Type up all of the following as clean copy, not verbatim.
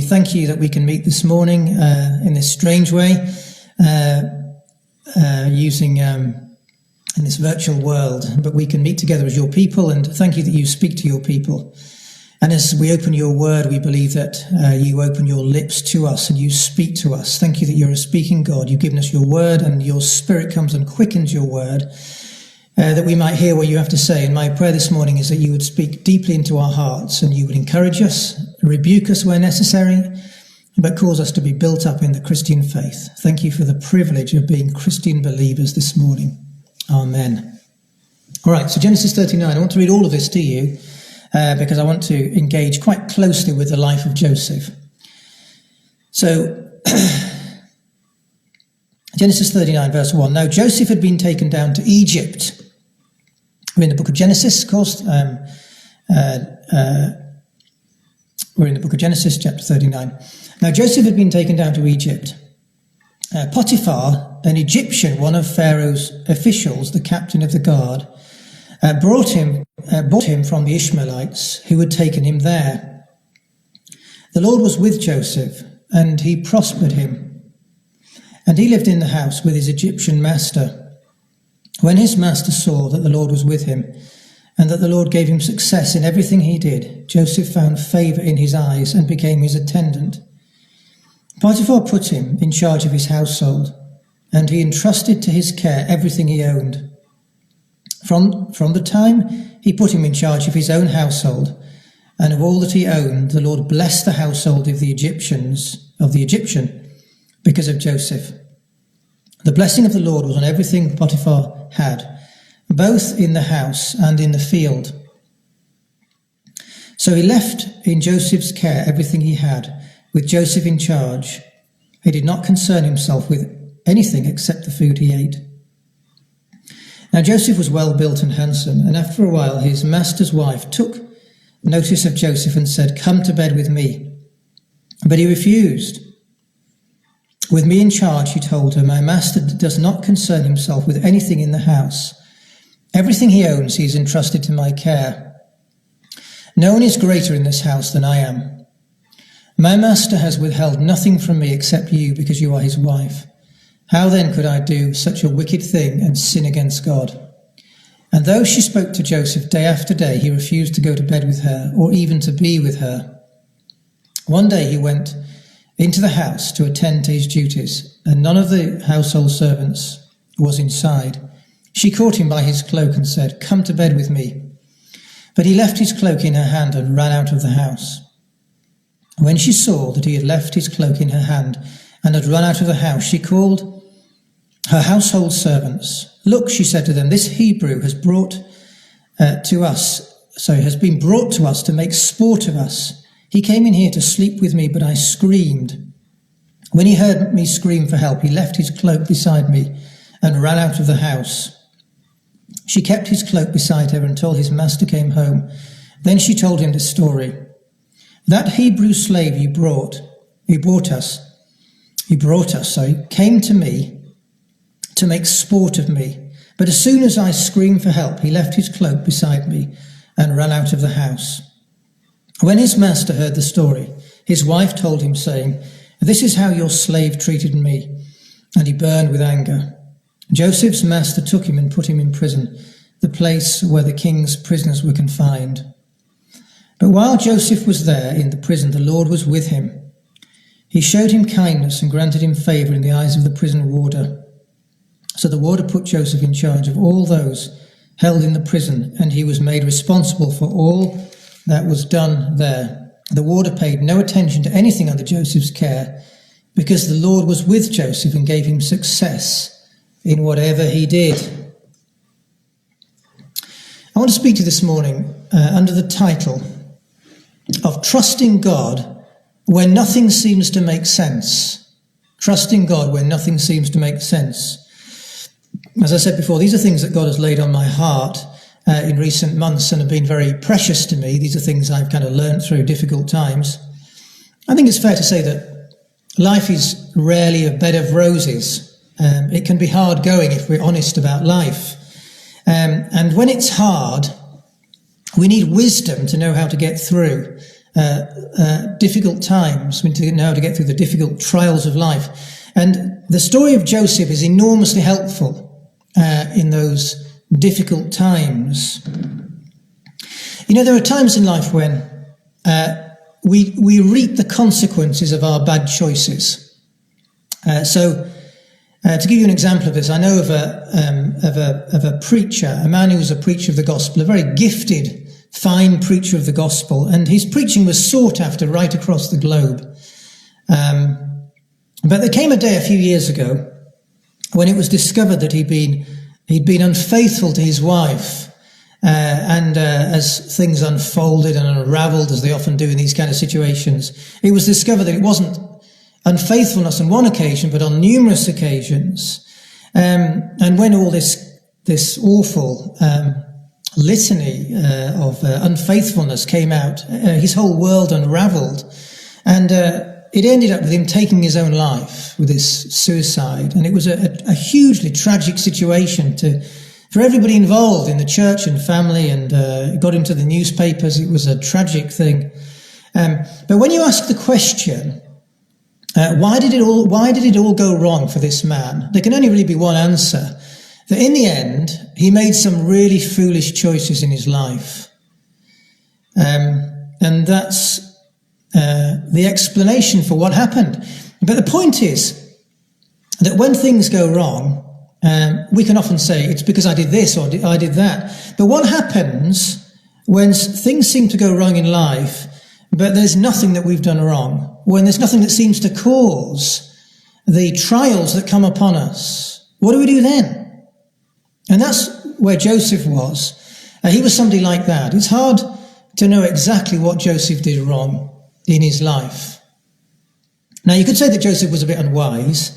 thank you that we can meet this morning in this strange way, using in this virtual world, but we can meet together as your people, and thank you that you speak to your people. And as we open your word, we believe that you open your lips to us and you speak to us. Thank you that you're a speaking God. You've given us your word, and your spirit comes and quickens your word, that we might hear what you have to say. And my prayer this morning is that you would speak deeply into our hearts, and you would encourage us, rebuke us where necessary, but cause us to be built up in the Christian faith. Thank you for the privilege of being Christian believers this morning. Amen. All right, so Genesis 39. I want to read all of this to you because I want to engage quite closely with the life of Joseph. So, Genesis 39, verse 1. Now Joseph had been taken down to Egypt. We're in the book of Genesis, of course. We're in the book of Genesis, chapter 39. Now Joseph had been taken down to Egypt. Potiphar, an Egyptian, one of Pharaoh's officials, the captain of the guard, bought him from the Ishmaelites who had taken him there. The Lord was with Joseph, and he prospered him. And he lived in the house with his Egyptian master. When his master saw that the Lord was with him, and that the Lord gave him success in everything he did, Joseph found favour in his eyes and became his attendant. Potiphar put him in charge of his household, and he entrusted to his care everything he owned. From the time he put him in charge of his own household and of all that he owned, the Lord blessed the household of the Egyptian, because of Joseph. The blessing of the Lord was on everything Potiphar had, both in the house and in the field. So he left in Joseph's care everything he had, with Joseph in charge. He did not concern himself with anything except the food he ate. Now Joseph was well built and handsome, and after a while his master's wife took notice of Joseph and said, "Come to bed with me." But he refused. "With me in charge," he told her, "my master does not concern himself with anything in the house. Everything he owns he has entrusted to my care. No one is greater in this house than I am. My master has withheld nothing from me except you, because you are his wife. How then could I do such a wicked thing and sin against God?" And though she spoke to Joseph day after day, he refused to go to bed with her or even to be with her. One day he went into the house to attend to his duties, and none of the household servants was inside. She caught him by his cloak and said, "Come to bed with me." But he left his cloak in her hand and ran out of the house. When she saw that he had left his cloak in her hand and had run out of the house, she called her household servants. "Look," she said to them, "this Hebrew has been brought to us to make sport of us. He came in here to sleep with me, but I screamed. When he heard me scream for help, he left his cloak beside me and ran out of the house." She kept his cloak beside her until his master came home. Then she told him this story. "That Hebrew slave you brought us, came to me to make sport of me. But as soon as I screamed for help, he left his cloak beside me and ran out of the house." When his master heard the story, his wife told him, saying, "This is how your slave treated me." And he burned with anger. Joseph's master took him and put him in prison, the place where the king's prisoners were confined. But while Joseph was there in the prison, the Lord was with him. He showed him kindness and granted him favor in the eyes of the prison warder. So the warder put Joseph in charge of all those held in the prison, and he was made responsible for all that was done there. The warder paid no attention to anything under Joseph's care, because the Lord was with Joseph and gave him success in whatever he did. I want to speak to you this morning under the title of Trusting God when nothing seems to make sense. Trusting God when nothing seems to make sense. As I said before, these are things that God has laid on my heart in recent months and have been very precious to me. These are things I've kind of learned through difficult times. I think it's fair to say that life is rarely a bed of roses. It can be hard going if we're honest about life. And when it's hard, we need wisdom to know how to get through. difficult times. We need to know how to get through the difficult trials of life. And the story of Joseph is enormously helpful in those difficult times. You know, there are times in life when we reap the consequences of our bad choices. So to give you an example of this, I know of a preacher, a man who was a preacher of the gospel, a very gifted, fine preacher of the gospel, and his preaching was sought after right across the globe. But there came a day a few years ago when it was discovered that he'd been unfaithful to his wife. And as things unfolded and unravelled, as they often do in these kind of situations, it was discovered that it wasn't unfaithfulness on one occasion, but on numerous occasions. And when all this awful litany of unfaithfulness came out, his whole world unravelled, and it ended up with him taking his own life with his suicide. And it was a hugely tragic situation for everybody involved in the church and family, and it got into the newspapers. It was a tragic thing. But when you ask the question, why did it all go wrong for this man? There can only really be one answer. That in the end, he made some really foolish choices in his life. And that's the explanation for what happened. But the point is that when things go wrong, we can often say, it's because I did this or I did that. But what happens when things seem to go wrong in life, but there's nothing that we've done wrong? When there's nothing that seems to cause the trials that come upon us, what do we do then? And that's where Joseph was. He was somebody like that. It's hard to know exactly what Joseph did wrong in his life. Now, you could say that Joseph was a bit unwise.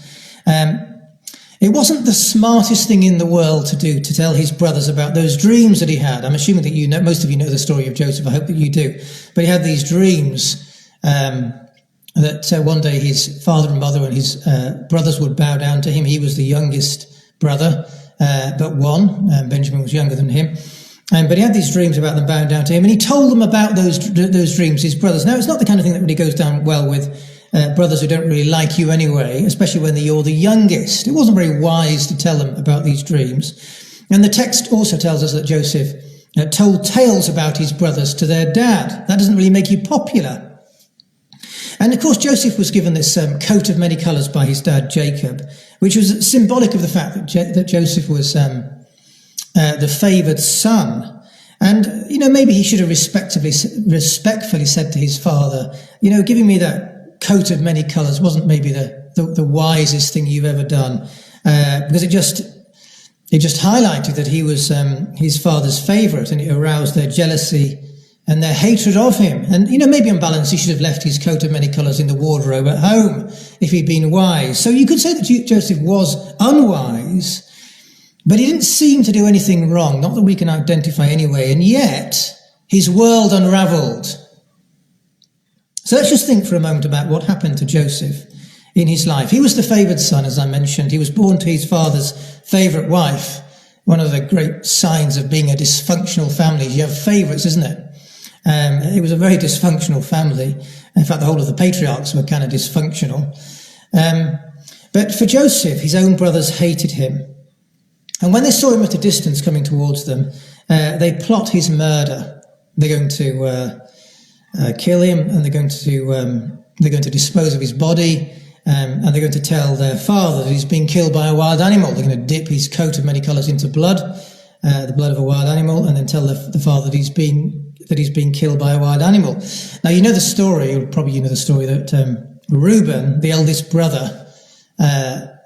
It wasn't the smartest thing in the world to do, to tell his brothers about those dreams that he had. I'm assuming that most of you know the story of Joseph. I hope that you do. But he had these dreams that one day his father and mother and his brothers would bow down to him. He was the youngest brother, but one. Benjamin was younger than him. But he had these dreams about them bowing down to him, and he told them about those dreams, his brothers. Now, it's not the kind of thing that really goes down well with brothers who don't really like you anyway, especially when you're the youngest. It wasn't very wise to tell them about these dreams. And the text also tells us that Joseph told tales about his brothers to their dad. That doesn't really make you popular. And of course, Joseph was given this coat of many colours by his dad, Jacob, which was symbolic of the fact that Joseph was the favoured son. And, maybe he should have respectfully said to his father, giving me that coat of many colours wasn't maybe the wisest thing you've ever done, because it just highlighted that he was his father's favourite, and it aroused their jealousy and their hatred of him. And, maybe on balance, he should have left his coat of many colours in the wardrobe at home if he'd been wise. So you could say that Joseph was unwise, but he didn't seem to do anything wrong, not that we can identify anyway, and yet his world unravelled. So let's just think for a moment about what happened to Joseph in his life. He was the favoured son, as I mentioned. He was born to his father's favourite wife. One of the great signs of being a dysfunctional family is you have favourites, isn't it? It was a very dysfunctional family. In fact, the whole of the patriarchs were kind of dysfunctional. But for Joseph, his own brothers hated him. And when they saw him at a distance coming towards them, they plot his murder. They're going to kill him, and they're going to dispose of his body, and they're going to tell their father that he's been killed by a wild animal. They're going to dip his coat of many colours into blood, the blood of a wild animal, and then tell the father that he's been killed by a wild animal. Now, you know the story, or probably you know the story, that Reuben, the eldest brother,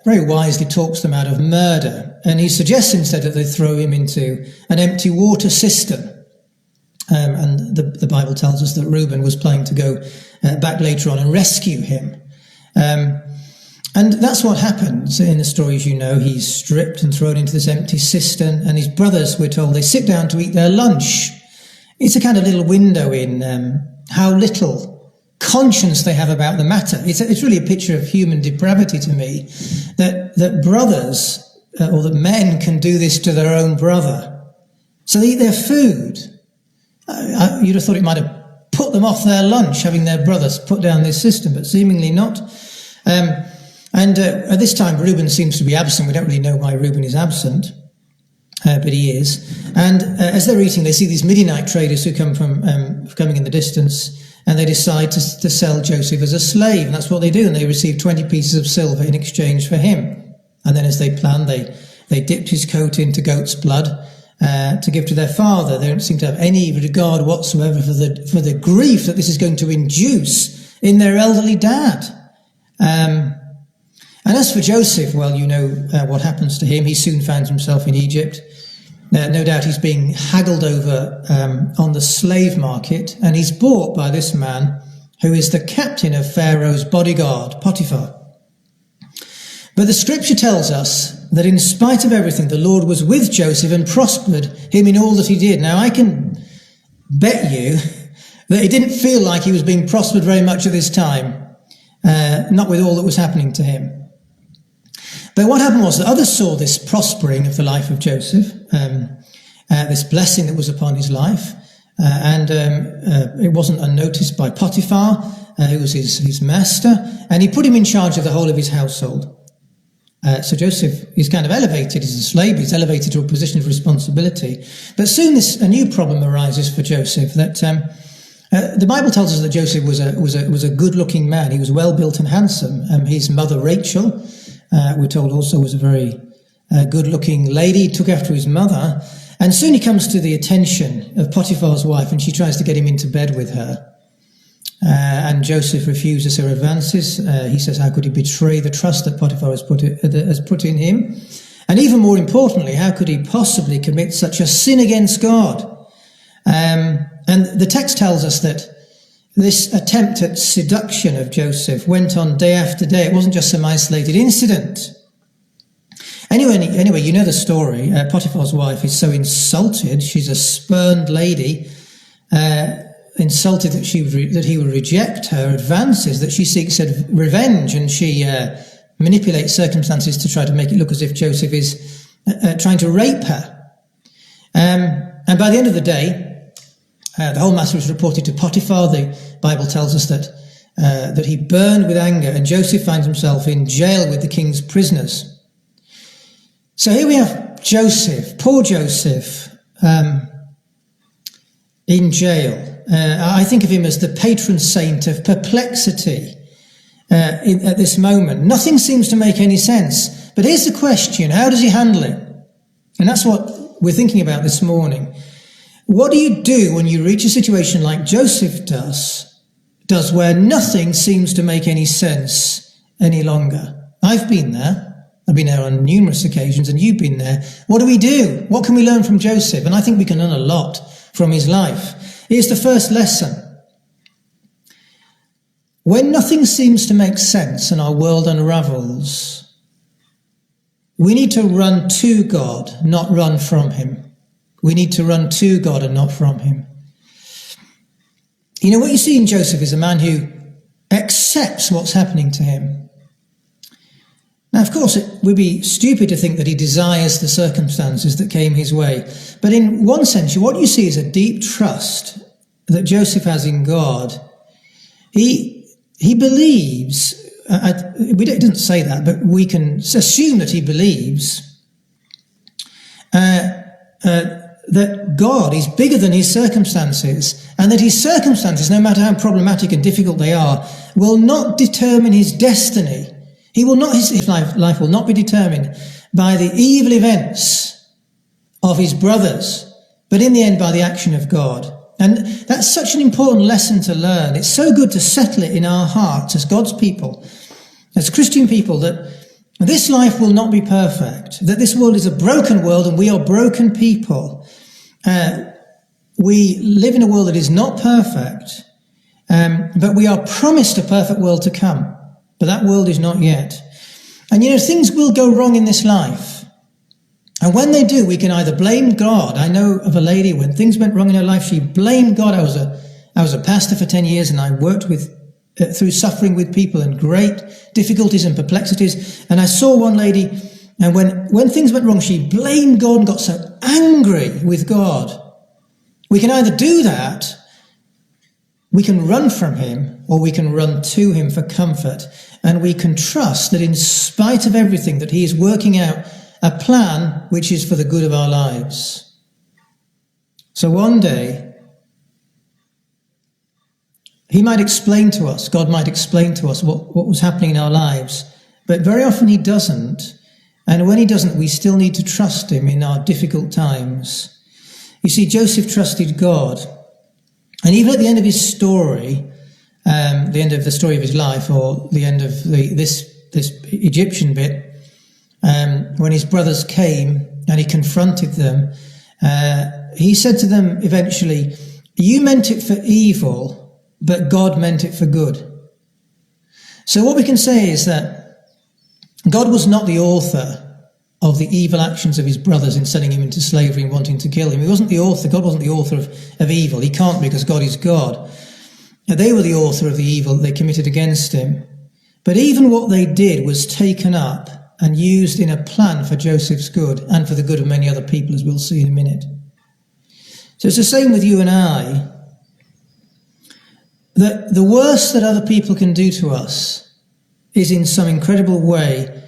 very wisely talks them out of murder, and he suggests instead that they throw him into an empty water cistern. And the Bible tells us that Reuben was planning to go back later on and rescue him. And that's what happens in the stories, He's stripped and thrown into this empty cistern, and his brothers, we're told, they sit down to eat their lunch. It's a kind of little window in how little conscience they have about the matter. It's really a picture of human depravity to me, that brothers or that men can do this to their own brother. So they eat their food. You'd have thought it might have put them off their lunch, having their brothers put down this system, but seemingly not. At this time, Reuben seems to be absent. We don't really know why Reuben is absent, but he is. And as they're eating, they see these Midianite traders who come from coming in the distance, and they decide to sell Joseph as a slave. And that's what they do. And they receive 20 pieces of silver in exchange for him. And then as they planned, they dipped his coat into goat's blood to give to their father. They don't seem to have any regard whatsoever for the grief that this is going to induce in their elderly dad. And as for Joseph, well, you know what happens to him. He soon finds himself in Egypt. No doubt he's being haggled over on the slave market, and he's bought by this man who is the captain of Pharaoh's bodyguard, Potiphar. But the scripture tells us that in spite of everything, the Lord was with Joseph and prospered him in all that he did. Now, I can bet you that he didn't feel like he was being prospered very much at this time, not with all that was happening to him. But what happened was that others saw this prospering of the life of Joseph, this blessing that was upon his life, and it wasn't unnoticed by Potiphar, who was his master, and he put him in charge of the whole of his household. So Joseph is kind of elevated as a slave. He's elevated to a position of responsibility. But soon a new problem arises for Joseph. That the Bible tells us that Joseph was a good-looking man. He was well-built and handsome. His mother Rachel, we're told, also was a very good-looking lady. He took after his mother, and soon he comes to the attention of Potiphar's wife, and she tries to get him into bed with her. And Joseph refuses her advances. He says, how could he betray the trust that Potiphar has put in him? And even more importantly, how could he possibly commit such a sin against God? And the text tells us that this attempt at seduction of Joseph went on day after day. It wasn't just some isolated incident. Anyway, you know the story. Potiphar's wife is so insulted. She's a spurned lady, insulted that he would reject her advances, that she seeks revenge, and she manipulates circumstances to try to make it look as if Joseph is trying to rape her. And by the end of the day, the whole matter was reported to Potiphar. The Bible tells us that he burned with anger, and Joseph finds himself in jail with the king's prisoners. So here we have Joseph, poor Joseph, in jail. I think of him as the patron saint of perplexity at this moment. Nothing seems to make any sense. But here's the question: how does he handle it? And that's what we're thinking about this morning. What do you do when you reach a situation like Joseph does where nothing seems to make any sense any longer? I've been there. I've been there on numerous occasions, and you've been there. What do we do? What can we learn from Joseph? And I think we can learn a lot from his life. Here's the first lesson. When nothing seems to make sense and our world unravels, we need to run to God, not run from him. We need to run to God and not from him. You know, what you see in Joseph is a man who accepts what's happening to him. Now, of course, it would be stupid to think that he desires the circumstances that came his way. But in one sense, what you see is a deep trust that Joseph has in God. He believes, it didn't say that, but we can assume that he believes that God is bigger than his circumstances, and that his circumstances, no matter how problematic and difficult they are, will not determine his destiny. His life will not be determined by the evil events of his brothers, but in the end by the action of God. And that's such an important lesson to learn. It's so good to settle it in our hearts as God's people, as Christian people, that this life will not be perfect, that this world is a broken world and we are broken people. We live in a world that is not perfect, but we are promised a perfect world to come. But that world is not yet. And you know, things will go wrong in this life. And when they do, we can either blame God. I know of a lady, when things went wrong in her life, she blamed God. I was a pastor for 10 years, and I worked through suffering with people and great difficulties and perplexities. And I saw one lady, and when things went wrong, she blamed God and got so angry with God. We can either do that, We can run from him, or we can run to him for comfort. And we can trust that in spite of everything, that he is working out a plan which is for the good of our lives. So one day, he might explain to us, God might explain to us what was happening in our lives. But very often he doesn't. And when he doesn't, we still need to trust him in our difficult times. You see, Joseph trusted God. And even at the end of his story, the end of the story of his life, or the end of this Egyptian bit, when his brothers came and he confronted them, he said to them eventually, "You meant it for evil, but God meant it for good." So what we can say is that God was not the author of the evil actions of his brothers in sending him into slavery and wanting to kill him. He wasn't the author. God wasn't the author of evil. He can't be, because God is God. Now, they were the author of the evil that they committed against him. But even what they did was taken up and used in a plan for Joseph's good and for the good of many other people, as we'll see in a minute. So it's the same with you and I. That the worst that other people can do to us is in some incredible way,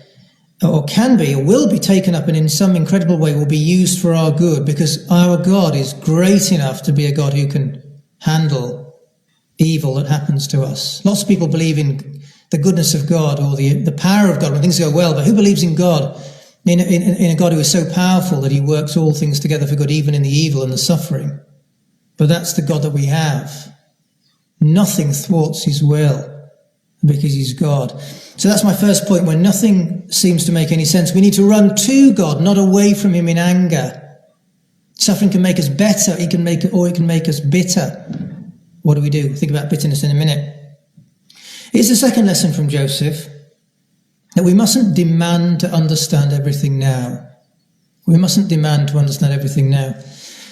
or can be, or will be taken up, and in some incredible way will be used for our good, because our God is great enough to be a God who can handle evil that happens to us. Lots of people believe in the goodness of God, or the power of God when things go well, but who believes in God, in a God who is so powerful that he works all things together for good, even in the evil and the suffering? But that's the God that we have. Nothing thwarts his will, because he's God. So that's my first point. When nothing seems to make any sense, we need to run to God, not away from him in anger. Suffering can make us better, or it can make us bitter. What do we do? Think about bitterness in a minute. Here's the second lesson from Joseph, that we mustn't demand to understand everything now. We mustn't demand to understand everything now.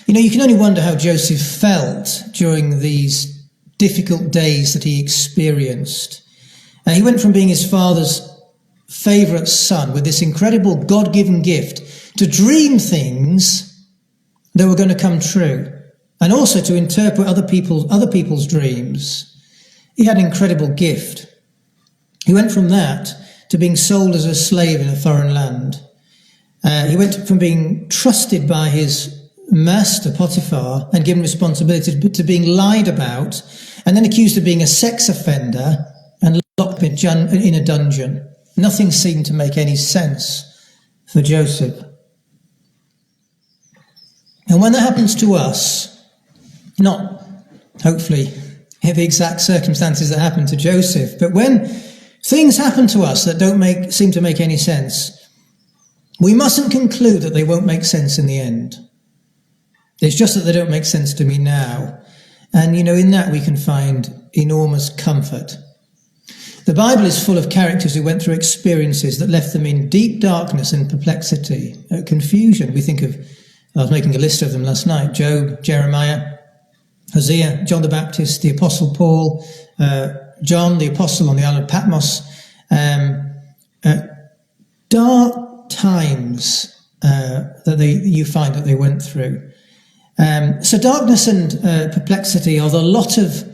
You know, you can only wonder how Joseph felt during these difficult days that he experienced. He went from being his father's favourite son with this incredible God-given gift to dream things that were going to come true, and also to interpret other people's dreams. He had an incredible gift. He went from that to being sold as a slave in a foreign land. He went from being trusted by his master Potiphar and given responsibility to being lied about, and then accused of being a sex offender and locked in a dungeon. Nothing seemed to make any sense for Joseph. And when that happens to us, not hopefully the exact circumstances that happened to Joseph, but when things happen to us that don't seem to make any sense, we mustn't conclude that they won't make sense in the end. It's just that they don't make sense to me now. And, you know, in that we can find enormous comfort. The Bible is full of characters who went through experiences that left them in deep darkness and perplexity, confusion. We think of, I was making a list of them last night: Job, Jeremiah, Hosea, John the Baptist, the Apostle Paul, John the Apostle on the island of Patmos. Dark times you find that they went through. So darkness and perplexity are the lot of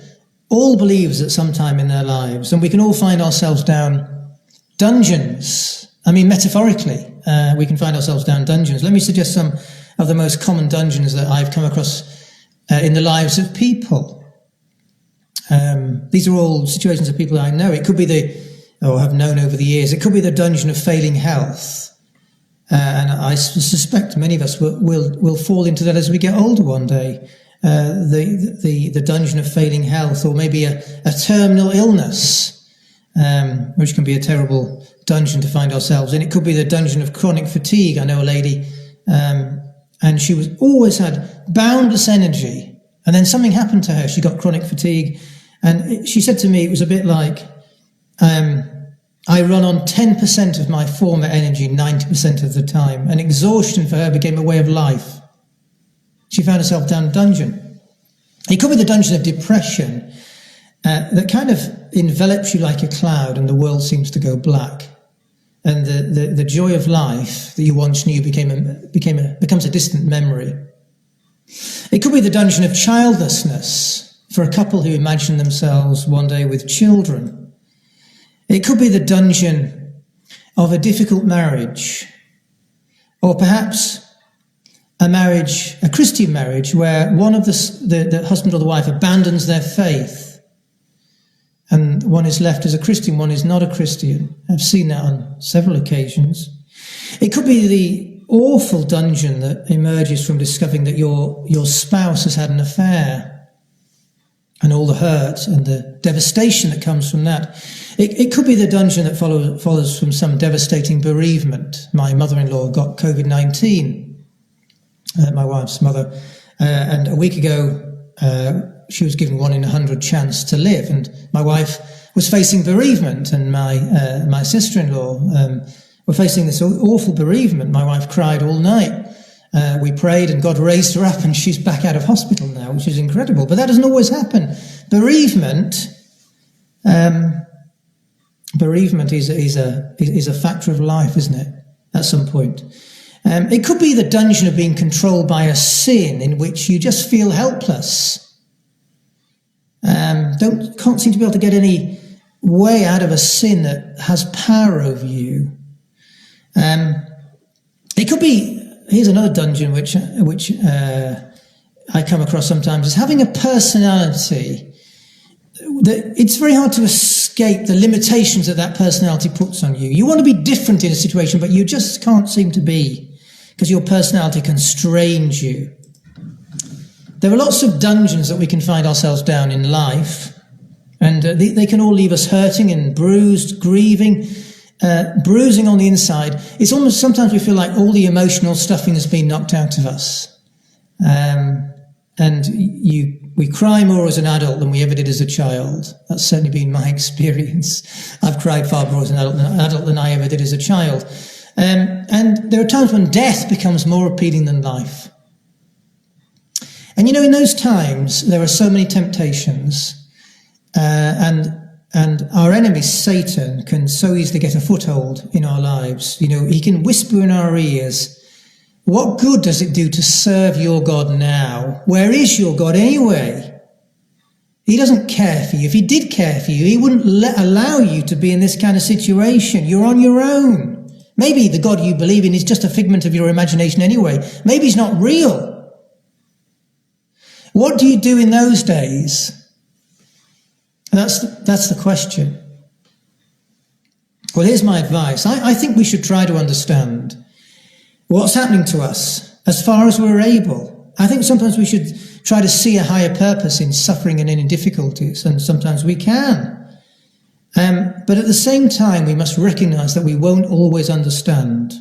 all believers at some time in their lives, and we can all find ourselves down dungeons. I mean, metaphorically, we can find ourselves down dungeons. Let me suggest some of the most common dungeons that I've come across in the lives of people. These are all situations of people I know. It could be have known over the years. It could be the dungeon of failing health. And I suspect many of us will fall into that as we get older one day. The dungeon of failing health, or maybe a terminal illness, which can be a terrible dungeon to find ourselves in. It could be the dungeon of chronic fatigue. I know a lady, and she always had boundless energy, and then something happened to her. She got chronic fatigue, and she said to me it was a bit like, I run on 10% of my former energy 90% of the time, and exhaustion for her became a way of life. She found herself down a dungeon. It could be the dungeon of depression that kind of envelops you like a cloud, and the world seems to go black, and the joy of life that you once knew becomes a distant memory. It could be the dungeon of childlessness, for a couple who imagine themselves one day with children. It could be the dungeon of a difficult marriage, or perhaps a Christian marriage, where one of the husband or the wife abandons their faith, and one is left as a Christian, one is not a Christian. I've seen that on several occasions. It could be the awful dungeon that emerges from discovering that your spouse has had an affair, and all the hurt and the devastation that comes from that. It could be the dungeon that follows from some devastating bereavement. My mother-in-law got COVID-19, my wife's mother, and a week ago she was given 1 in 100 chance to live, and my wife was facing bereavement, and my sister-in-law were facing this awful bereavement. My wife cried all night. We prayed and God raised her up, and she's back out of hospital now, which is incredible. But that doesn't always happen. Bereavement is a factor of life, isn't it? At some point. It could be the dungeon of being controlled by a sin in which you just feel helpless. Can't seem to be able to get any way out of a sin that has power over you. It could be, here's another dungeon which I come across sometimes, is having a personality that it's very hard to escape the limitations that personality puts on you. You want to be different in a situation, but you just can't seem to be, because your personality constrains you. There are lots of dungeons that we can find ourselves down in life, and they can all leave us hurting and bruised, grieving, bruising on the inside. It's almost, sometimes we feel like all the emotional stuffing has been knocked out of us. And we cry more as an adult than we ever did as a child. That's certainly been my experience. I've cried far more as an adult than I ever did as a child. And there are times when death becomes more appealing than life. And in those times, there are so many temptations, and our enemy, Satan, can so easily get a foothold in our lives. He can whisper in our ears, what good does it do to serve your God now? Where is your God anyway? He doesn't care for you. If he did care for you, he wouldn't allow you to be in this kind of situation. You're on your own. Maybe the God you believe in is just a figment of your imagination anyway. Maybe he's not real. What do you do in those days? That's the question. Well, here's my advice. I think we should try to understand what's happening to us as far as we're able. I think sometimes we should try to see a higher purpose in suffering and in difficulties, and sometimes we can. But at the same time, we must recognize that we won't always understand.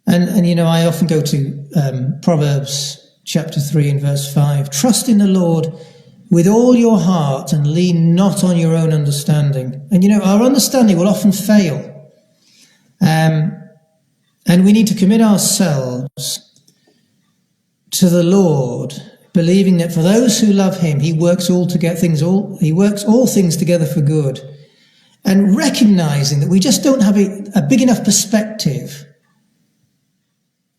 And I often go to Proverbs chapter 3 and verse 5. Trust in the Lord with all your heart and lean not on your own understanding. And our understanding will often fail. And we need to commit ourselves to the Lord, believing that for those who love him, he works all things together for good. And recognizing that we just don't have a big enough perspective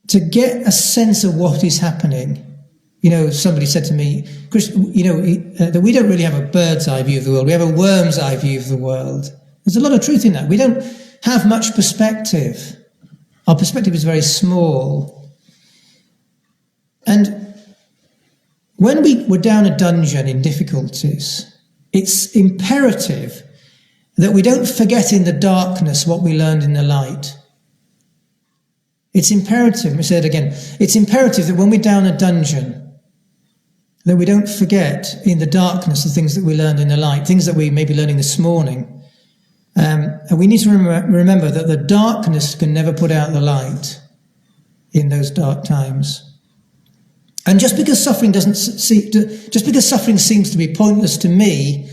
to get a sense of what is happening. Somebody said to me, Chris, that we don't really have a bird's eye view of the world. We have a worm's eye view of the world. There's a lot of truth in that. We don't have much perspective. Our perspective is very small. And when we're down a dungeon in difficulties, it's imperative that we don't forget in the darkness what we learned in the light. It's imperative, let me say it again, it's imperative that when we're down a dungeon, that we don't forget in the darkness the things that we learned in the light, things that we may be learning this morning. And we need to remember that the darkness can never put out the light in those dark times. And just because suffering seems to be pointless to me,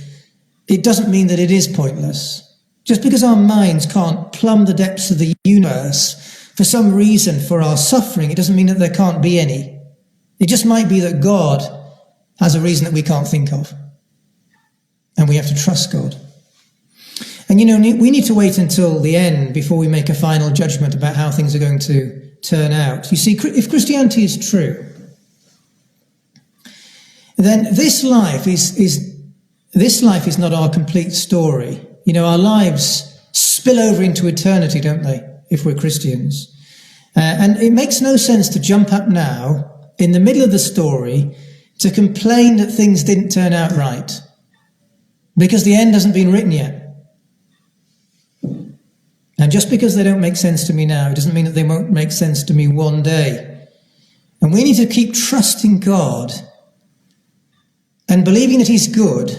it doesn't mean that it is pointless. Just because our minds can't plumb the depths of the universe for some reason for our suffering, it doesn't mean that there can't be any. It just might be that God has a reason that we can't think of. And we have to trust God. And we need to wait until the end before we make a final judgment about how things are going to turn out. You see, if Christianity is true, then this life is not our complete story. You know, our lives spill over into eternity, don't they, if we're Christians? And it makes no sense to jump up now in the middle of the story to complain that things didn't turn out right, because the end hasn't been written yet. And just because they don't make sense to me now, it doesn't mean that they won't make sense to me one day. And we need to keep trusting God and believing that he's good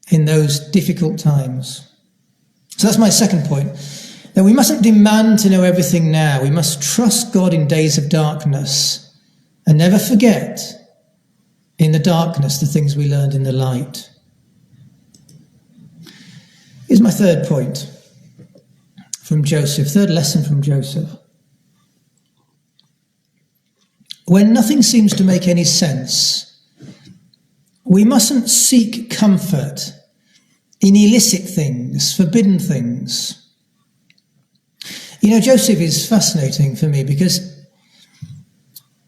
in those difficult times. So that's my second point. That we mustn't demand to know everything now. We must trust God in days of darkness and never forget in the darkness the things we learned in the light. Here's my third point from Joseph, third lesson from Joseph. When nothing seems to make any sense, we mustn't seek comfort in illicit things, forbidden things. You know, Joseph is fascinating for me because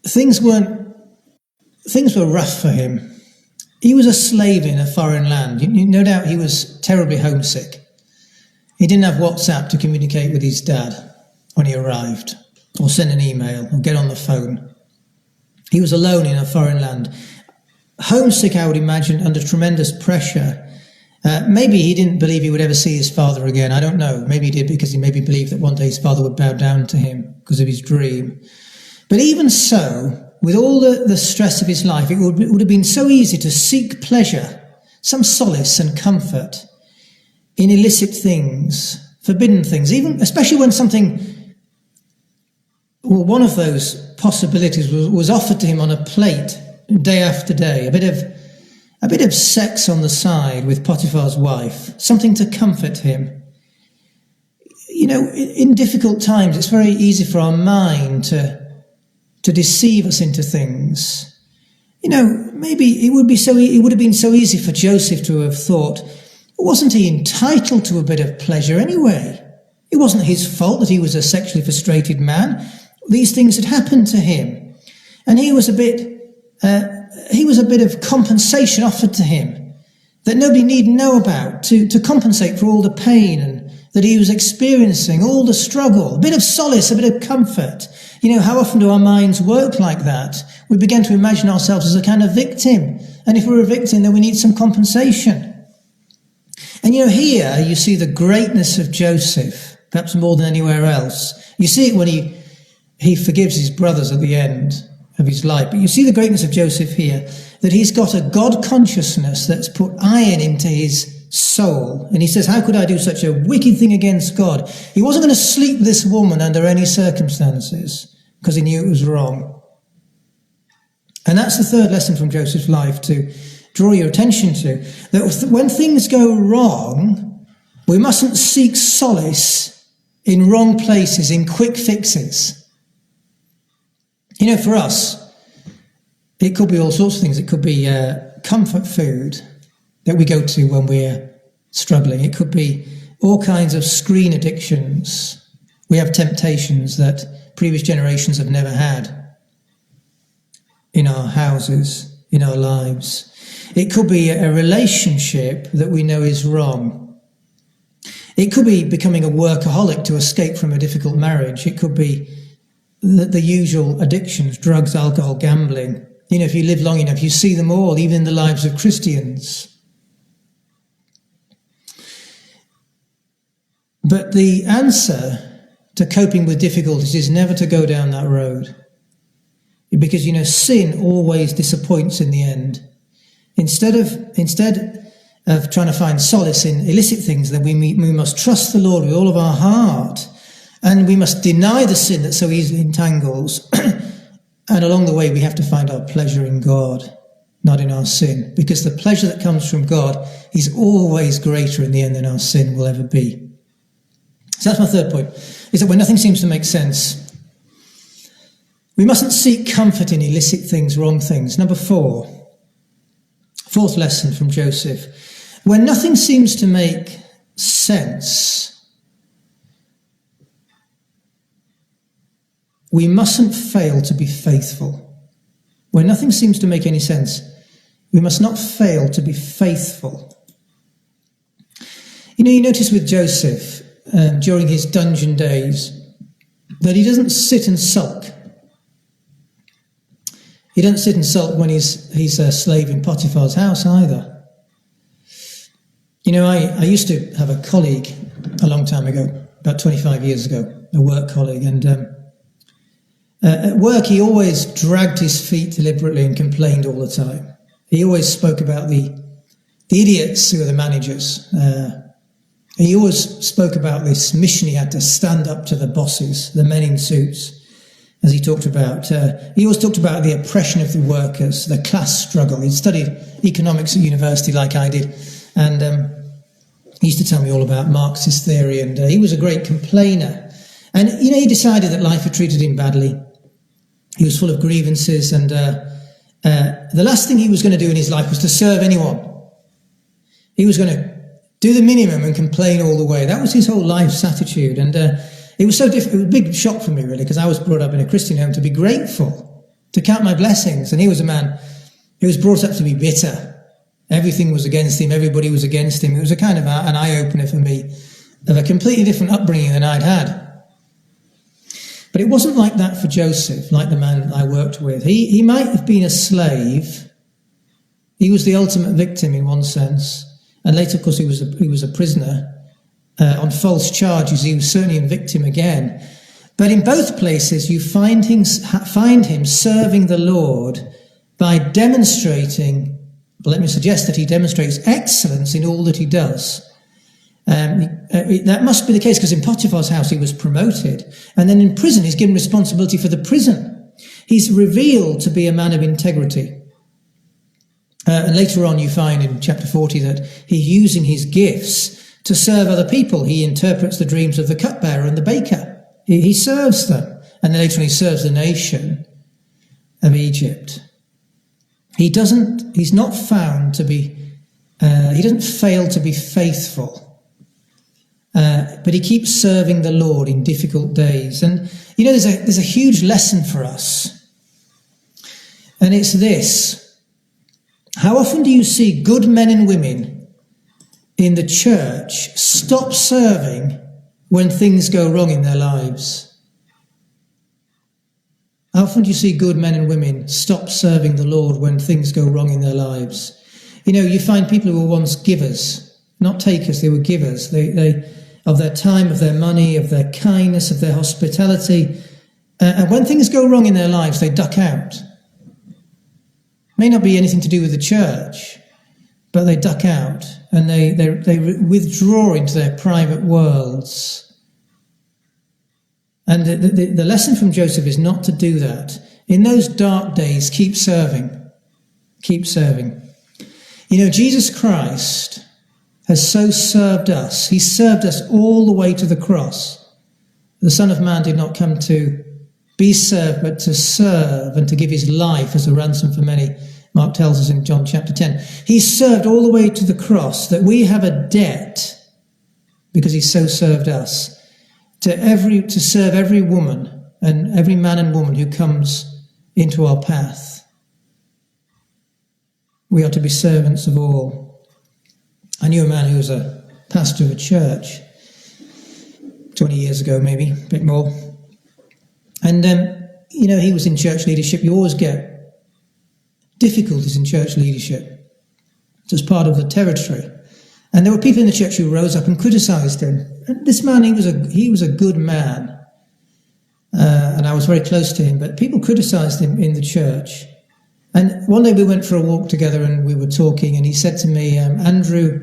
things were rough for him. He was a slave in a foreign land. No doubt he was terribly homesick. He didn't have WhatsApp to communicate with his dad when he arrived, or send an email, or get on the phone. He was alone in a foreign land. Homesick, I would imagine, under tremendous pressure. Maybe he didn't believe he would ever see his father again. I don't know. Maybe he did because he maybe believed that one day his father would bow down to him because of his dream. But even so, with all the stress of his life, it would have been so easy to seek pleasure, some solace and comfort in illicit things, forbidden things, even especially when one of those possibilities was offered to him on a plate day after day, a bit of sex on the side with Potiphar's wife, something to comfort him. You know, in difficult times, it's very easy for our mind to deceive us into things. You know, maybe it would have been so easy for Joseph to have thought, wasn't he entitled to a bit of pleasure anyway? It wasn't his fault that he was a sexually frustrated man. These things had happened to him, and he was a bit of compensation offered to him that nobody need know about to compensate for all the pain and that he was experiencing, all the struggle, a bit of solace, a bit of comfort. You know, how often do our minds work like that? We begin to imagine ourselves as a kind of victim, and if we're a victim, then we need some compensation. And you know, here you see the greatness of Joseph, perhaps more than anywhere else. You see it when he forgives his brothers at the end of his life. But you see the greatness of Joseph here, that he's got a God consciousness that's put iron into his soul. And he says, how could I do such a wicked thing against God? He wasn't going to sleep with this woman under any circumstances because he knew it was wrong. And that's the third lesson from Joseph's life to draw your attention to, that when things go wrong, we mustn't seek solace in wrong places, in quick fixes. You know, for us, it could be all sorts of things. It could be comfort food that we go to when we're struggling. It could be all kinds of screen addictions. We have temptations that previous generations have never had in our houses, in our lives. It could be a relationship that we know is wrong. It could be becoming a workaholic to escape from a difficult marriage. It could be the usual addictions, drugs, alcohol, gambling. You know, if you live long enough, you see them all, even in the lives of Christians. But the answer to coping with difficulties is never to go down that road. Because, you know, sin always disappoints in the end. Instead of trying to find solace in illicit things, then we must trust the Lord with all of our heart, and we must deny the sin that so easily entangles. And along the way, we have to find our pleasure in God, not in our sin, because the pleasure that comes from God is always greater in the end than our sin will ever be. So that's my third point, is that when nothing seems to make sense, we mustn't seek comfort in illicit things, wrong things. Number fourth lesson from Joseph. When nothing seems to make sense, we mustn't fail to be faithful. when nothing seems to make any sense, we must not fail to be faithful. You notice with Joseph, during his dungeon days, that he doesn't sit and sulk. He doesn't sit and sulk when he's a slave in Potiphar's house either. I used to have a colleague a long time ago, about 25 years ago, a work colleague, and at work he always dragged his feet deliberately and complained all the time. He always spoke about the idiots who are the managers. He always spoke about this mission he had to stand up to the bosses, the men in suits, as he talked about. He always talked about the oppression of the workers, the class struggle. He'd studied economics at university like I did, and he used to tell me all about Marxist theory, and he was a great complainer. And, he decided that life had treated him badly. He was full of grievances, and the last thing he was going to do in his life was to serve anyone. He was going to do the minimum and complain all the way. That was his whole life's attitude. And it was so different. It was a big shock for me, really, because I was brought up in a Christian home to be grateful, to count my blessings. And he was a man who was brought up to be bitter. Everything was against him. Everybody was against him. It was a kind of an eye-opener for me of a completely different upbringing than I'd had. But it wasn't like that for Joseph, like the man I worked with. He might have been a slave. He was the ultimate victim in one sense. And later, of course, he was a prisoner on false charges. He was certainly a victim again. But in both places, you find him serving the Lord by demonstrating, well, let me suggest that he demonstrates excellence in all that he does. That must be the case because in Potiphar's house he was promoted. And then in prison he's given responsibility for the prison. He's revealed to be a man of integrity. And later on you find in chapter 40 that he's using his gifts to serve other people. He interprets the dreams of the cupbearer and the baker. He serves them. And then later on he serves the nation of Egypt. He's not found to be, he doesn't fail to be faithful. But he keeps serving the Lord in difficult days. And, there's a huge lesson for us. And it's this. How often do you see good men and women in the church stop serving when things go wrong in their lives? How often do you see good men and women stop serving the Lord when things go wrong in their lives? You find people who were once givers, not takers, they were givers. They of their time, of their money, of their kindness, of their hospitality. And when things go wrong in their lives, they duck out. May not be anything to do with the church, but they duck out and they withdraw into their private worlds. And the lesson from Joseph is not to do that. In those dark days, keep serving. Keep serving. Jesus Christ has so served us. He served us all the way to the cross. The Son of Man did not come to be served, but to serve and to give his life as a ransom for many. Mark tells us in John chapter 10. He served all the way to the cross, that we have a debt, because he so served us, to serve every woman and every man and woman who comes into our path. We are to be servants of all. I knew a man who was a pastor of a church 20 years ago, maybe, a bit more. And, he was in church leadership. You always get difficulties in church leadership. It's part of the territory. And there were people in the church who rose up and criticised him. And this man, he was a good man. And I was very close to him. But people criticised him in the church. And one day we went for a walk together and we were talking, and he said to me, Andrew,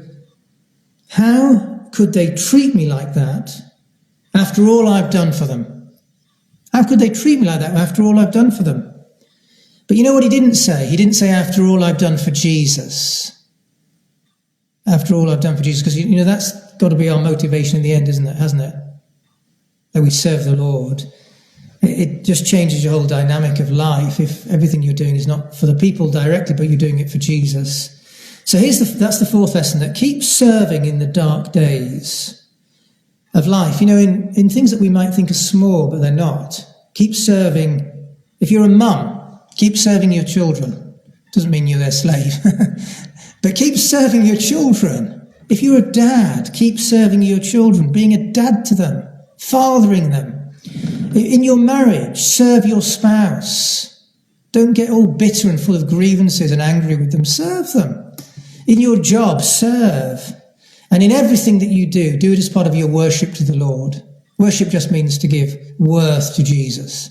how could they treat me like that after all I've done for them? How could they treat me like that after all I've done for them? But you know what he didn't say? He didn't say, after all I've done for Jesus. After all I've done for Jesus. Because, that's got to be our motivation in the end, isn't it? Hasn't it? That we serve the Lord. It just changes your whole dynamic of life if everything you're doing is not for the people directly, but you're doing it for Jesus. So that's the fourth lesson, that keep serving in the dark days of life. In things that we might think are small, but they're not. Keep serving. If you're a mum, Keep serving your children. Doesn't mean you're their slave. But keep serving your children. If you're a dad, keep serving your children, being a dad to them, fathering them. In your marriage, serve your spouse. Don't get all bitter and full of grievances and angry with them. Serve them. In your job, serve. And in everything that you do, do it as part of your worship to the Lord. Worship just means to give worth to Jesus.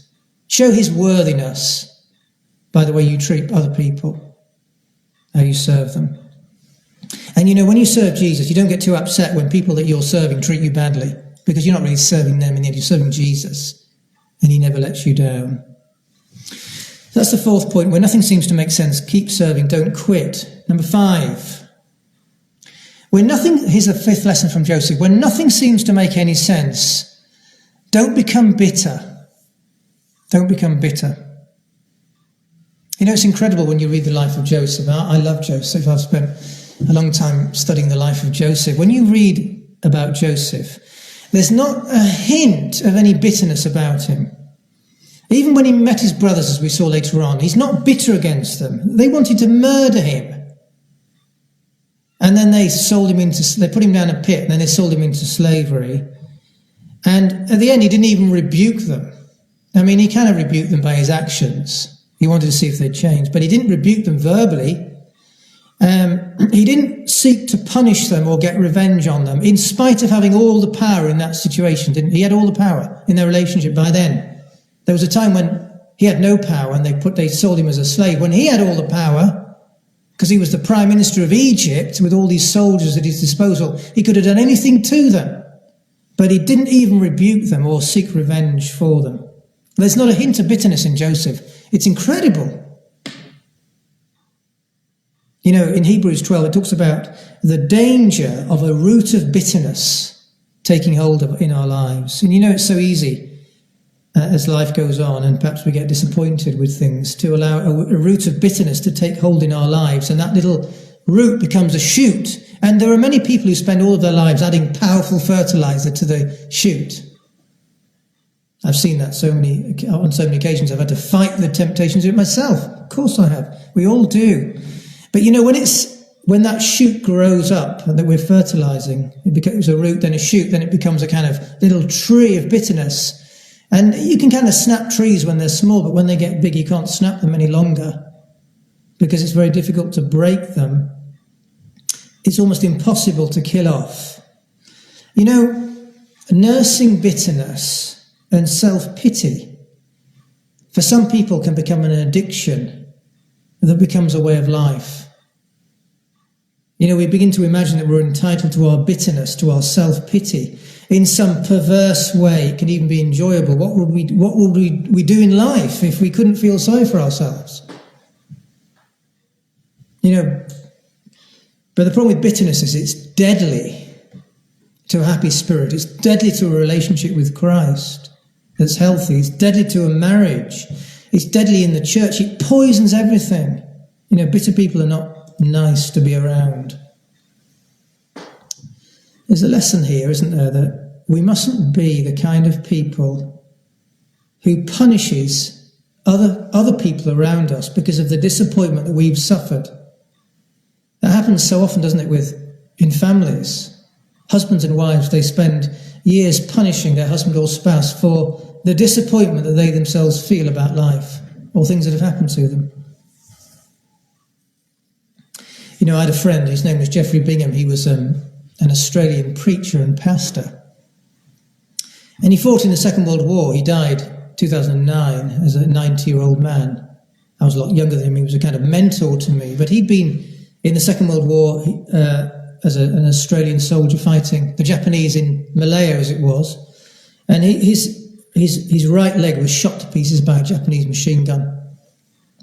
Show his worthiness by the way you treat other people, how you serve them. And when you serve Jesus, you don't get too upset when people that you're serving treat you badly, because you're not really serving them in the end, you're serving Jesus, and he never lets you down. So that's the fourth point. When nothing seems to make sense, keep serving, don't quit. Number 5. Here's the fifth lesson from Joseph. When nothing seems to make any sense, don't become bitter. Don't become bitter. It's incredible when you read the life of Joseph. I love Joseph. I've spent a long time studying the life of Joseph. When you read about Joseph, there's not a hint of any bitterness about him. Even when he met his brothers, as we saw later on, he's not bitter against them. They wanted to murder him. And then they put him down a pit, and then they sold him into slavery. And at the end, he didn't even rebuke them. I mean, he kind of rebuked them by his actions. He wanted to see if they'd change, but he didn't rebuke them verbally. He didn't seek to punish them or get revenge on them, in spite of having all the power in that situation, didn't he? He had all the power in their relationship by then. There was a time when he had no power, and they sold him as a slave. When he had all the power, because he was the prime minister of Egypt with all these soldiers at his disposal, he could have done anything to them, but he didn't even rebuke them or seek revenge for them. There's not a hint of bitterness in Joseph. It's incredible. In Hebrews 12, it talks about the danger of a root of bitterness taking hold in our lives. And it's so easy as life goes on, and perhaps we get disappointed with things, to allow a root of bitterness to take hold in our lives, and that little root becomes a shoot. And there are many people who spend all of their lives adding powerful fertilizer to the shoot. I've seen that on so many occasions. I've had to fight the temptation to do it myself. Of course I have. We all do. But when that shoot grows up and that we're fertilizing, it becomes a root, then a shoot, then it becomes a kind of little tree of bitterness. And you can kind of snap trees when they're small, but when they get big, you can't snap them any longer because it's very difficult to break them. It's almost impossible to kill off. Nursing bitterness and self-pity, for some people, can become an addiction that becomes a way of life. We begin to imagine that we're entitled to our bitterness, to our self-pity. In some perverse way, it can even be enjoyable. What would we do in life if we couldn't feel sorry for ourselves? But the problem with bitterness is it's deadly to a happy spirit. It's deadly to a relationship with Christ that's healthy. It's deadly to a marriage. It's deadly in the church. It poisons everything. Bitter people are not nice to be around. There's a lesson here, isn't there, that we mustn't be the kind of people who punishes other people around us because of the disappointment that we've suffered. That happens so often, doesn't it, in families. Husbands and wives, they spend years punishing their husband or spouse for the disappointment that they themselves feel about life or things that have happened to them. I had a friend, his name was Geoffrey Bingham. He was an Australian preacher and pastor. And he fought in the Second World War. He died in 2009 as a 90-year-old man. I was a lot younger than him. He was a kind of mentor to me. But he'd been in the Second World War as an Australian soldier fighting the Japanese in Malaya, as it was. And his right leg was shot to pieces by a Japanese machine gun.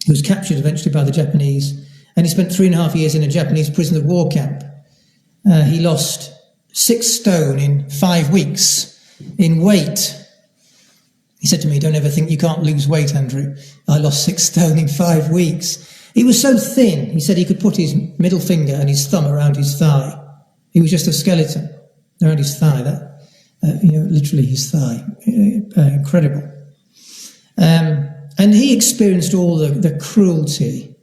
He was captured eventually by the Japanese. And he spent 3.5 years in a Japanese prisoner of war camp. He lost 6 stone in 5 weeks in weight. He said to me, "Don't ever think you can't lose weight, Andrew. I lost 6 stone in 5 weeks." He was so thin, he said he could put his middle finger and his thumb around his thigh. He was just a skeleton around his thigh, literally his thigh. Incredible. And And he experienced all the cruelty,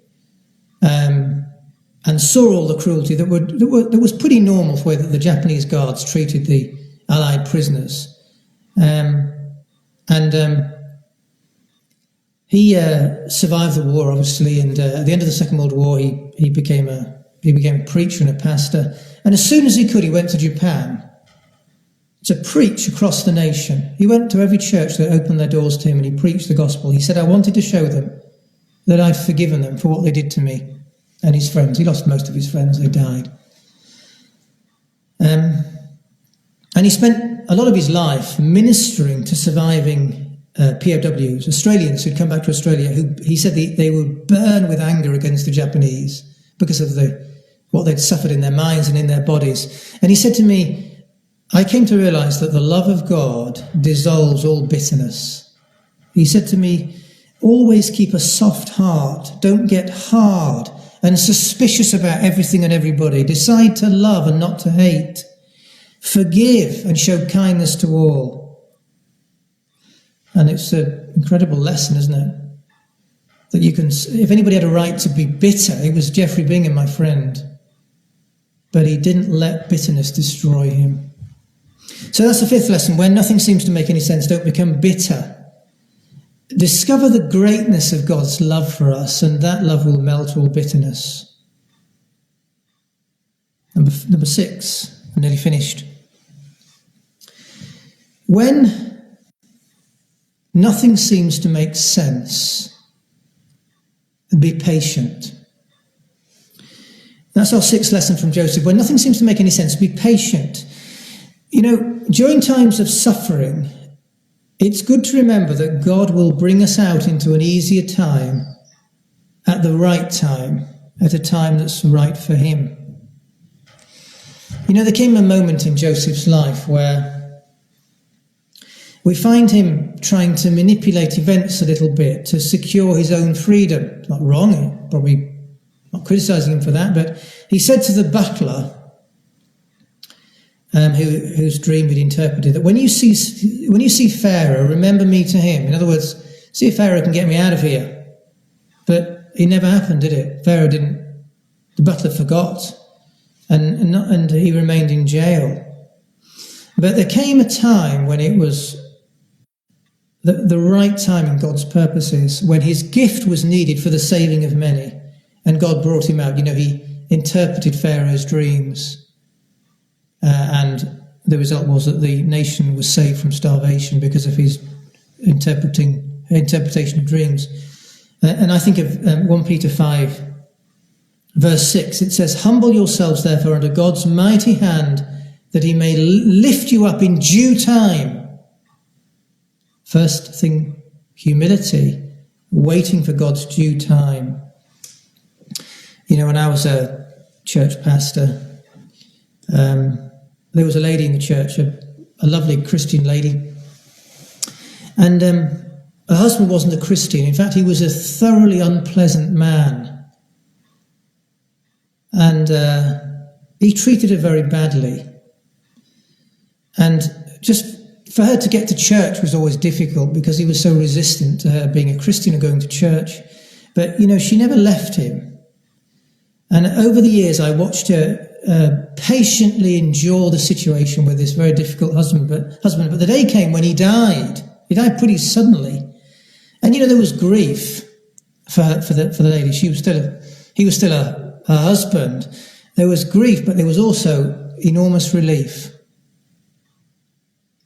and saw all the cruelty that was pretty normal for the way that the Japanese guards treated the Allied prisoners. He survived the war, obviously, and at the end of the Second World War, he became a preacher and a pastor. And as soon as he could, he went to Japan to preach across the nation. He went to every church that opened their doors to him, and he preached the gospel. He said, I wanted to show them that I've forgiven them for what they did to me and his friends. He lost most of his friends, they died. And he spent a lot of his life ministering to surviving POWs, Australians who'd come back to Australia, who he said they would burn with anger against the Japanese because of what they'd suffered in their minds and in their bodies. And he said to me, I came to realise that the love of God dissolves all bitterness. He said to me, always keep a soft heart. Don't get hard and suspicious about everything and everybody. Decide to love and not to hate. Forgive and show kindness to all. And it's an incredible lesson, isn't it? That you can, if anybody had a right to be bitter, it was Geoffrey Bingham, my friend. But he didn't let bitterness destroy him. So that's the fifth lesson. When nothing seems to make any sense, don't become bitter. Discover the greatness of God's love for us, and that love will melt all bitterness. Number 6, I'm nearly finished. When nothing seems to make sense, be patient. That's our 6th lesson from Joseph. When nothing seems to make any sense, be patient. You know, during times of suffering, it's good to remember that God will bring us out into an easier time at the right time, at a time that's right for him. You know, there came a moment in Joseph's life where we find him trying to manipulate events a little bit to secure his own freedom. It's not wrong, probably not criticising him for that, but he said to the butler, whose dream he'd interpreted, that when you see Pharaoh, remember me to him. In other words, see if Pharaoh can get me out of here. But it never happened, did it? Pharaoh didn't. The butler forgot, and he remained in jail. But there came a time when it was the right time in God's purposes, when his gift was needed for the saving of many, and God brought him out. You know, he interpreted Pharaoh's dreams. And the result was that the nation was saved from starvation because of his interpretation of dreams. And I think of 1 Peter 5, verse 6. It says, humble yourselves, therefore, under God's mighty hand, that he may lift you up in due time. First thing, humility, waiting for God's due time. You know, when I was a church pastor, there was a lady in the church, a lovely Christian lady, and her husband wasn't a Christian. In fact, he was a thoroughly unpleasant man, and he treated her very badly. And just for her to get to church was always difficult because he was so resistant to her being a Christian and going to church. But, you know, she never left him. And over the years, I watched her patiently endure the situation with this very difficult husband. But the day came when he died. He died pretty suddenly, and you know there was grief for the lady. He was still her husband. There was grief, but there was also enormous relief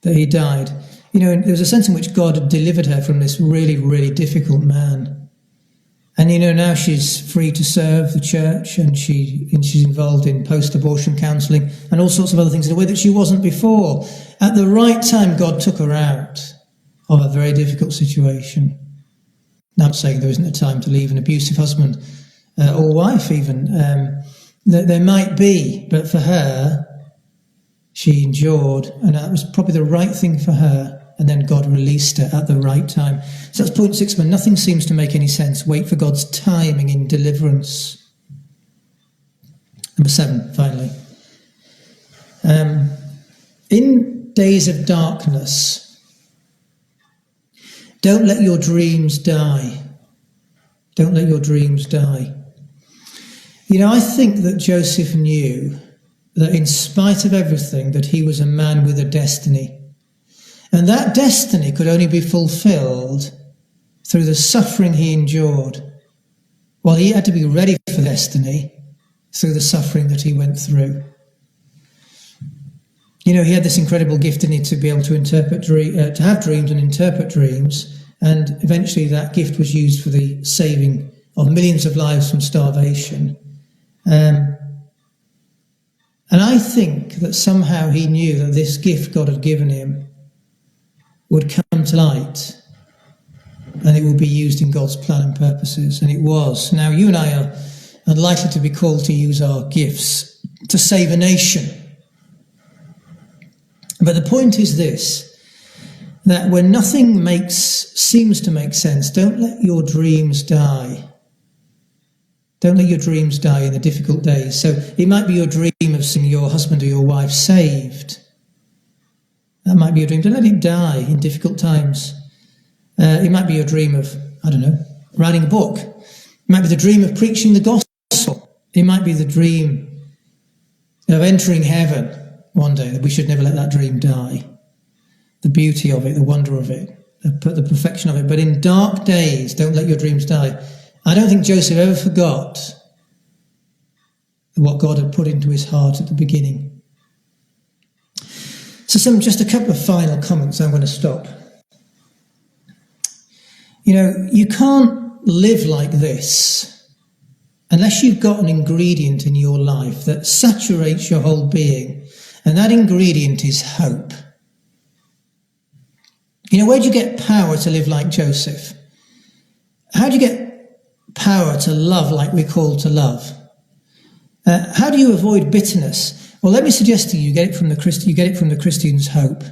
that he died. You know, there was a sense in which God had delivered her from this really, really difficult man. And, you know, now she's free to serve the church, and she's involved in post-abortion counselling and all sorts of other things in a way that she wasn't before. At the right time, God took her out of a very difficult situation. Now, I'm saying there isn't a time to leave an abusive husband or wife even. There might be, but for her, she endured, and that was probably the right thing for her. And then God released her at the right time. So that's point 6. When nothing seems to make any sense, wait for God's timing in deliverance. Number 7, finally. In days of darkness, Don't let your dreams die. Don't let your dreams die. I think that Joseph knew that in spite of everything, that he was a man with a destiny. And that destiny could only be fulfilled through the suffering he endured. Well, he had to be ready for destiny through the suffering that he went through. He had this incredible gift in it to be able to to have dreams and interpret dreams. And eventually that gift was used for the saving of millions of lives from starvation. And I think that somehow he knew that this gift God had given him would come to light and it would be used in God's plan and purposes. And it was. Now, you and I are unlikely to be called to use our gifts to save a nation. But the point is this, that when nothing seems to make sense, don't let your dreams die. Don't let your dreams die in the difficult days. So it might be your dream of seeing your husband or your wife saved. That might be your dream. Don't let it die in difficult times. It might be your dream of, writing a book. It might be the dream of preaching the gospel. It might be the dream of entering heaven one day. That we should never let that dream die. The beauty of it, the wonder of it, the perfection of it. But in dark days, don't let your dreams die. I don't think Joseph ever forgot what God had put into his heart at the beginning. So just a couple of final comments. I'm going to stop. You can't live like this unless you've got an ingredient in your life that saturates your whole being. And that ingredient is hope. Where do you get power to live like Joseph? How do you get power to love like we're called to love? How do you avoid bitterness? Well, let me suggest to you, you get it from the Christian's hope.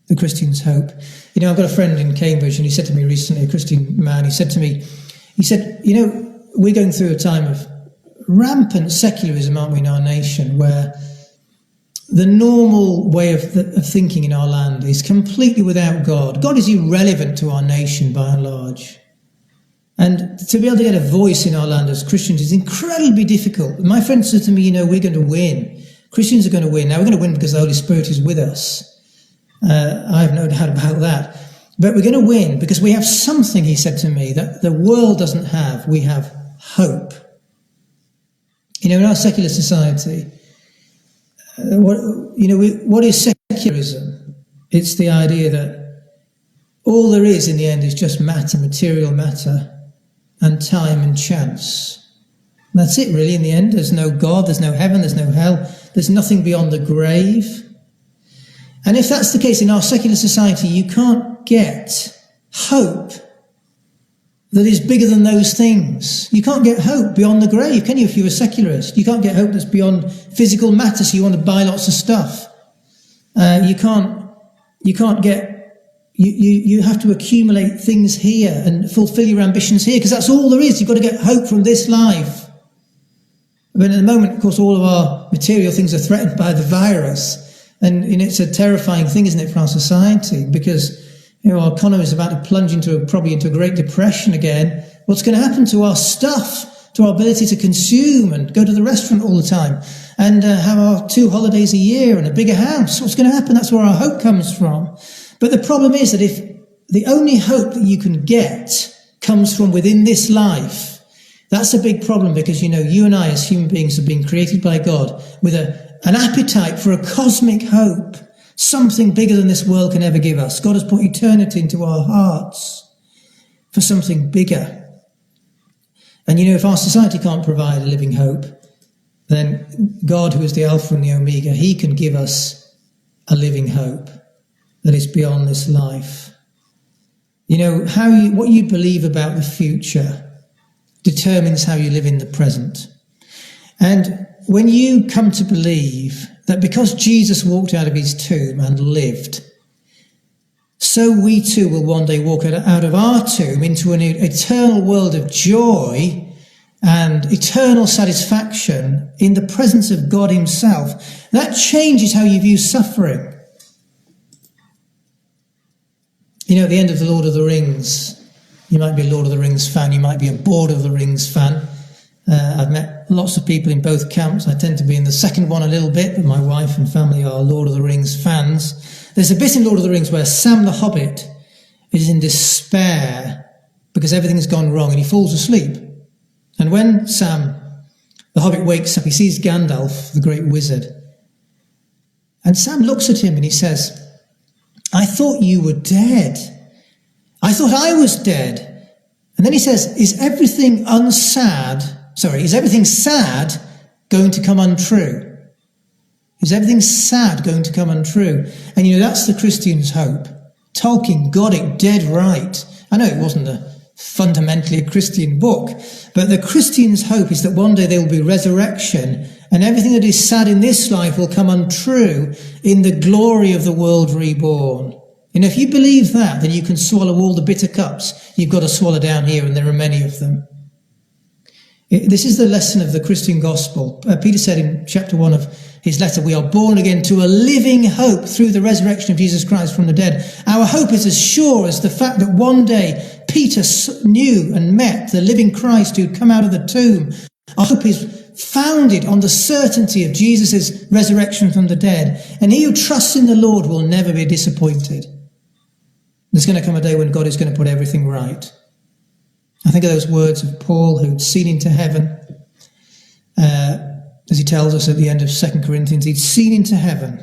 The Christian's hope. I've got a friend in Cambridge, and he said to me recently, a Christian man, he said, we're going through a time of rampant secularism, aren't we, in our nation, where the normal way of thinking in our land is completely without God. God is irrelevant to our nation by and large. And to be able to get a voice in our land as Christians is incredibly difficult. My friend said to me, we're going to win. Christians are going to win. Now, we're going to win because the Holy Spirit is with us. I have no doubt about that. But we're going to win because we have something, he said to me, that the world doesn't have. We have hope. In our secular society, what is secularism? It's the idea that all there is in the end is just matter, material matter, and time and chance. That's it, really, in the end. There's no God, there's no heaven, there's no hell, there's nothing beyond the grave. And if that's the case in our secular society, you can't get hope that is bigger than those things. You can't get hope beyond the grave, can you, if you're a secularist? You can't get hope that's beyond physical matter, so you want to buy lots of stuff. You have to accumulate things here and fulfill your ambitions here, because that's all there is. You've got to get hope from this life. But at the moment, of course, all of our material things are threatened by the virus. And it's a terrifying thing, isn't it, for our society? Because our economy is about to plunge probably into a Great Depression again. What's going to happen to our stuff, to our ability to consume and go to the restaurant all the time and have our 2 holidays a year and a bigger house? What's going to happen? That's where our hope comes from. But the problem is that if the only hope that you can get comes from within this life, that's a big problem, because, you and I as human beings have been created by God with an appetite for a cosmic hope, something bigger than this world can ever give us. God has put eternity into our hearts for something bigger. And, if our society can't provide a living hope, then God, who is the Alpha and the Omega, he can give us a living hope that is beyond this life. What you believe about the future determines how you live in the present. And when you come to believe that because Jesus walked out of his tomb and lived, so we too will one day walk out of our tomb into an eternal world of joy and eternal satisfaction in the presence of God himself, that changes how you view suffering. You know, at the end of the Lord of the Rings, you might be a Lord of the Rings fan, you might be a Board of the Rings fan. I've met lots of people in both camps. I tend to be in the second one a little bit, but my wife and family are Lord of the Rings fans. There's a bit in Lord of the Rings where Sam the Hobbit is in despair because everything's gone wrong and he falls asleep. And when Sam the Hobbit wakes up, he sees Gandalf, the great wizard. And Sam looks at him and he says, "I thought you were dead. I thought I was dead." And then he says, is everything sad going to come untrue? Is everything sad going to come untrue? And you know, that's the Christian's hope. Tolkien got it dead right. I know it wasn't fundamentally a Christian book, but the Christian's hope is that one day there will be resurrection and everything that is sad in this life will come untrue in the glory of the world reborn. And if you believe that, then you can swallow all the bitter cups you've got to swallow down here, and there are many of them. This is the lesson of the Christian gospel. Peter said in chapter 1 of his letter, we are born again to a living hope through the resurrection of Jesus Christ from the dead. Our hope is as sure as the fact that one day Peter knew and met the living Christ who'd come out of the tomb. Our hope is founded on the certainty of Jesus' resurrection from the dead. And he who trusts in the Lord will never be disappointed. There's going to come a day when God is going to put everything right. I think of those words of Paul who'd seen into heaven, as he tells us at the end of 2 Corinthians, he'd seen into heaven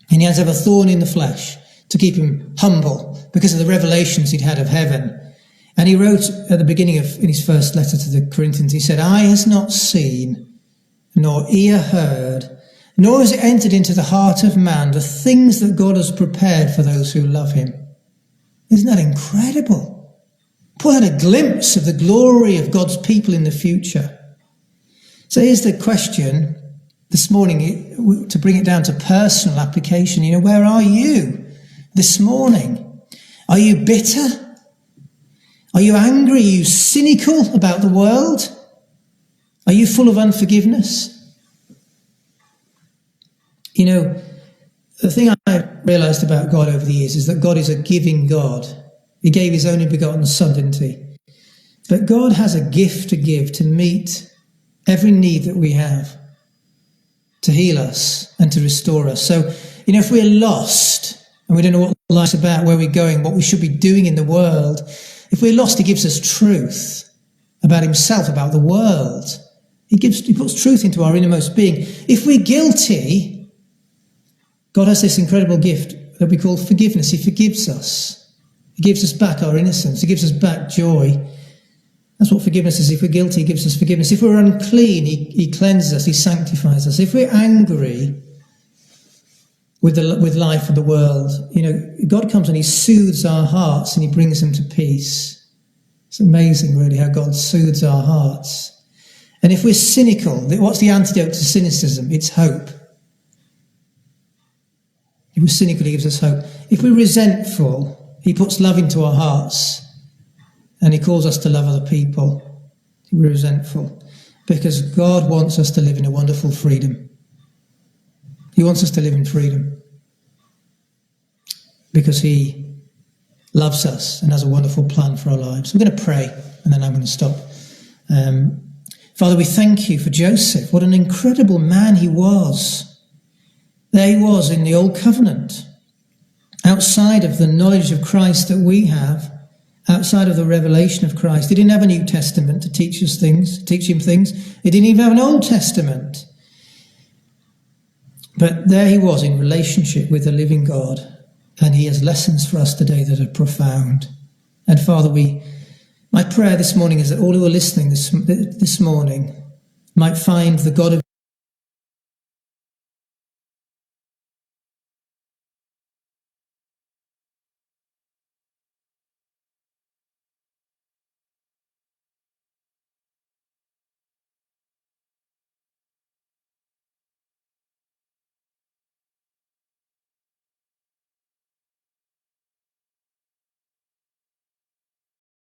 and he has to have a thorn in the flesh to keep him humble because of the revelations he'd had of heaven. And he wrote at the beginning in his first letter to the Corinthians, he said, "Eye has not seen, nor ear heard, nor has it entered into the heart of man the things that God has prepared for those who love him." Isn't that incredible? Paul had a glimpse of the glory of God's people in the future. So here's the question this morning, to bring it down to personal application. You know, where are you this morning? Are you bitter? Are you angry? Are you cynical about the world? Are you full of unforgiveness? You know, the thing I realised about God over the years is that God is a giving God. He gave his only begotten Son, didn't he? But God has a gift to give to meet every need that we have, to heal us and to restore us. So, you know, if we're lost and we don't know what life's about, where we're going, what we should be doing in the world, if we're lost, he gives us truth about himself, about the world. He puts truth into our innermost being. If we're guilty, God has this incredible gift that we call forgiveness. He forgives us. He gives us back our innocence. He gives us back joy. That's what forgiveness is. If we're guilty, he gives us forgiveness. If we're unclean, he cleanses us. He sanctifies us. If we're angry with life and the world, you know, God comes and he soothes our hearts and he brings them to peace. It's amazing, really, how God soothes our hearts. And if we're cynical, what's the antidote to cynicism? It's hope. If we're cynical, he gives us hope. If we're resentful, he puts love into our hearts and he calls us to love other people. If we're resentful, because God wants us to live in a wonderful freedom. He wants us to live in freedom because he loves us and has a wonderful plan for our lives. I'm going to pray and then I'm going to stop. Father, we thank you for Joseph. What an incredible man he was. There he was in the Old Covenant, outside of the knowledge of Christ that we have, outside of the revelation of Christ. He didn't have a New Testament to teach him things. He didn't even have an Old Testament. But there he was in relationship with the living God, and he has lessons for us today that are profound. And Father, my prayer this morning is that all who are listening this morning might find the God of